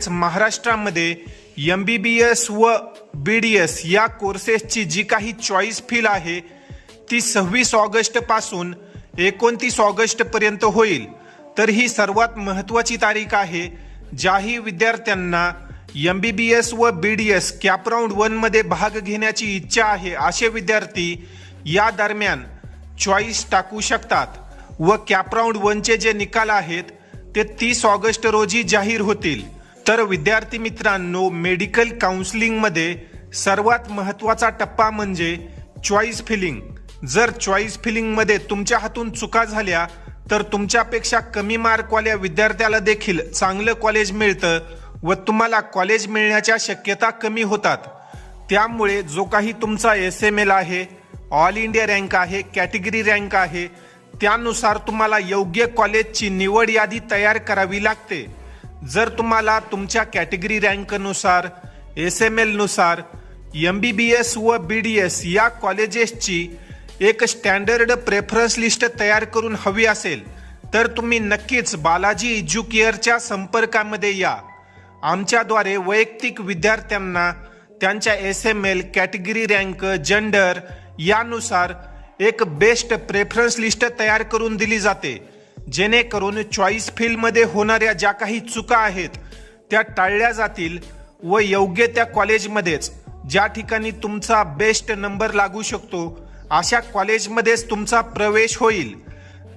म्हणजेच महाराष्ट्रामध्ये MBBS व BDS या कोर्सेसची जी काही चॉईस फील आहे ती 26 ऑगस्ट पासून 29 ऑगस्ट पर्यंत होईल। तर ही सर्वात महत्त्वाची तारीख आहे। ज्याही विद्यार्थ्यांना MBBS व BDS कॅप राऊंड 1 मध्ये भाग घेण्याची इच्छा आहे असे विद्यार्थी या दरम्यान चॉईस टाकू शकतात व कॅप राऊंड 1 चे जे निकाल आहेत ते 30 ऑगस्ट रोजी जाहीर होतील। तर विद्यार्थी मित्रांनो, मेडिकल काउन्सिलिंग मध्ये सर्वात महत्त्वाचा टप्पा म्हणजे चॉईस फिलिंग। जर चॉईस फिलिंग मध्ये तुमच्या हातून चुका झाल्या तर तुमच्यापेक्षा कमी मार्कवाल्या विद्यार्थ्याला देखील चांगलं कॉलेज मिळतं व तुम्हाला कॉलेज मिळण्याच्या शक्यता कमी होतात। त्यामुळे जो काही तुमचा SML आहे, ऑल इंडिया रँक आहे, कॅटेगरी रँक आहे, त्यानुसार तुम्हाला योग्य कॉलेजची निवड यादी तयार करावी लागते। जर तुम्हाला तुमच्या कॅटेगरी रँकनुसार, SML नुसार MBBS व BDS या कॉलेजेसची एक स्टँडर्ड प्रेफरन्स लिस्ट तयार करून हवी असेल तर तुम्ही नक्कीच बालाजी एज्युकेअरच्या संपर्कामध्ये या। आमच्याद्वारे वैयक्तिक विद्यार्थ्यांना त्यांच्या SML, कॅटेगरी रँक, जेंडर यानुसार एक बेस्ट प्रेफरन्स लिस्ट तयार करून दिली जाते, जेणेकरून चॉईस फील्डमध्ये होणाऱ्या ज्या काही चुका आहेत त्या टाळल्या जातील व योग्य त्या कॉलेजमध्येच ज्या ठिकाणी तुमचा बेस्ट नंबर लागू शकतो अशा कॉलेजमध्येच तुमचा प्रवेश होईल।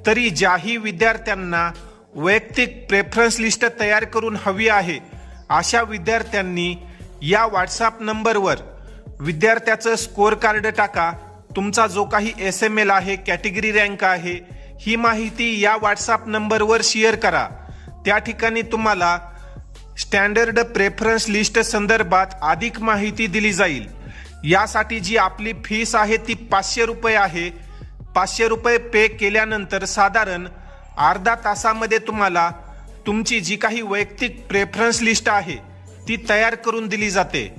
तरी ज्याही विद्यार्थ्यांना वैयक्तिक प्रेफरन्स लिस्ट तयार करून हवी आहे अशा विद्यार्थ्यांनी या व्हॉट्सअप नंबरवर विद्यार्थ्याचं स्कोअर कार्ड टाका, तुमचा जो काही SML आहे, कॅटेगरी रँक आहे, ही माहिती या व्हॉट्सअप नंबरवर शेअर करा। त्या ठिकाणी तुम्हाला स्टँडर्ड प्रेफरन्स लिस्ट संदर्भात अधिक माहिती दिली जाईल। यासाठी जी आपली फीस आहे ती 500 रुपये आहे। 500 रुपये पे केल्यानंतर साधारण अर्धा तासामध्ये तुम्हाला तुमची जी काही वैयक्तिक प्रेफरन्स लिस्ट आहे ती तयार करून दिली जाते।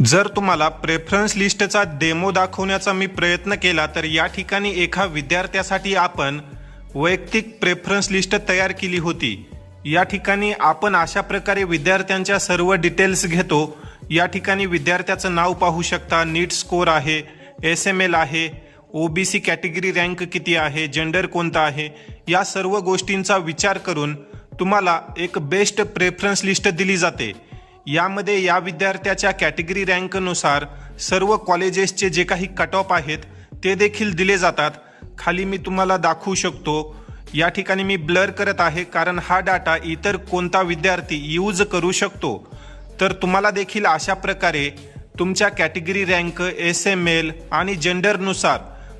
जर तुम्हाला प्रेफरन्स लिस्टचा डेमो दाखवण्याचा मी प्रयत्न केला तर या ठिकाणी एका विद्यार्थ्यासाठी आपण वैयक्तिक प्रेफरन्स लिस्ट तयार केली होती। या ठिकाणी आपण अशा प्रकारे विद्यार्थ्यांच्या सर्व डिटेल्स घेतो। या ठिकाणी विद्यार्थ्याचं नाव पाहू शकता, नीट स्कोअर आहे, SML आहे, OBC कॅटेगरी रँक किती आहे, जेंडर कोणता आहे, या सर्व गोष्टींचा विचार करून तुम्हाला एक बेस्ट प्रेफरन्स लिस्ट दिली जाते। यामध्ये या विद्यार्थ्याच्या कॅटेगरी रँकनुसार सर्व कॉलेजेसचे जे काही कट ऑफ आहेत ते देखील दिले जातात। खाली मी तुम्हाला दाखवू शकतो। या ठिकाणी मी ब्लर करत आहे कारण हा डाटा इतर कोणता विद्यार्थी यूज करू शकतो। तर तुम्हाला देखील अशा प्रकारे तुमच्या कॅटेगरी रँक, SML आणि जेंडरनुसार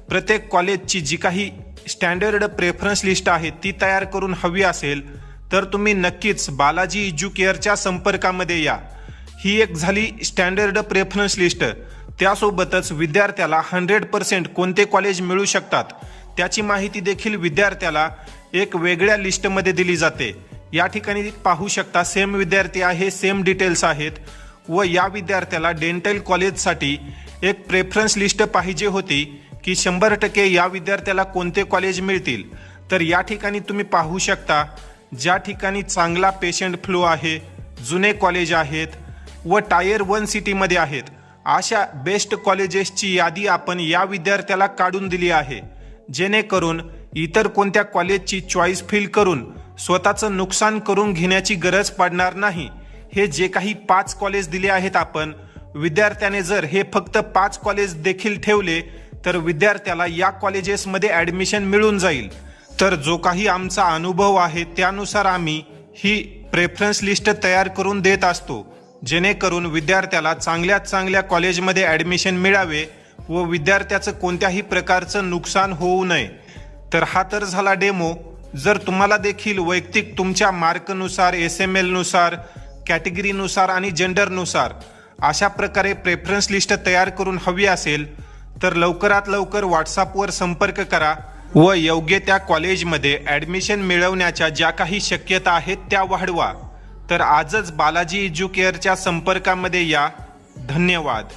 प्रत्येक कॉलेजची जी काही स्टँडर्ड प्रेफरन्स लिस्ट आहे ती तयार करून हवी असेल तर तुम्ही नक्कीच बालाजी एज्युकेअरच्या संपर्कामध्ये या। ही एक झाली स्टँडर्ड प्रेफरन्स लिस्ट। त्यासोबतच विद्यार्थ्याला 100% कोणते कॉलेज मिळू शकतात त्याची माहिती देखील विद्यार्थ्याला एक वेगळ्या लिस्टमध्ये दिली जाते। या ठिकाणी पाहू शकता, सेम विद्यार्थी आहे, सेम डिटेल्स आहेत व या विद्यार्थ्याला डेंटल कॉलेजसाठी एक प्रेफरन्स लिस्ट पाहिजे होती की 100% या विद्यार्थ्याला कोणते कॉलेज मिळतील। तर या ठिकाणी तुम्ही पाहू शकता, ज्या ठिकाणी चांगला पेशंट फ्लो आहे, जुने कॉलेज आहेत व टायर 1 सिटीमध्ये आहेत अशा बेस्ट कॉलेजेसची यादी आपण या विद्यार्थ्याला काढून दिली आहे, जेणेकरून इतर कोणत्या कॉलेजची चॉईस फिल करून स्वतःचं नुकसान करून घेण्याची गरज पडणार नाही। हे जे काही 5 कॉलेज दिले आहेत आपण, विद्यार्थ्याने जर हे फक्त 5 कॉलेज देखील ठेवले तर विद्यार्थ्याला या कॉलेजेसमध्ये ॲडमिशन मिळून जाईल। तर जो काही आमचा अनुभव आहे त्यानुसार आम्ही ही प्रेफरन्स लिस्ट तयार करून देत असतो, जेणेकरून विद्यार्थ्याला चांगल्यात चांगल्या कॉलेजमध्ये ॲडमिशन मिळावे व विद्यार्थ्याचं कोणत्याही प्रकारचं नुकसान होऊ नये। तर हा तर झाला डेमो। जर तुम्हाला देखील वैयक्तिक तुमच्या मार्कनुसार, SML नुसार, कॅटेगरीनुसार आणि जेंडरनुसार अशा प्रकारे प्रेफरन्स लिस्ट तयार करून हवी असेल तर लवकरात लवकर व्हॉट्सअपवर संपर्क करा व योग्य त्या कॉलेजमध्ये ॲडमिशन मिळवण्याच्या ज्या काही शक्यता आहेत त्या वाढवा। तर आजच बालाजी एज्युकेअरच्या संपर्कामध्ये या। धन्यवाद।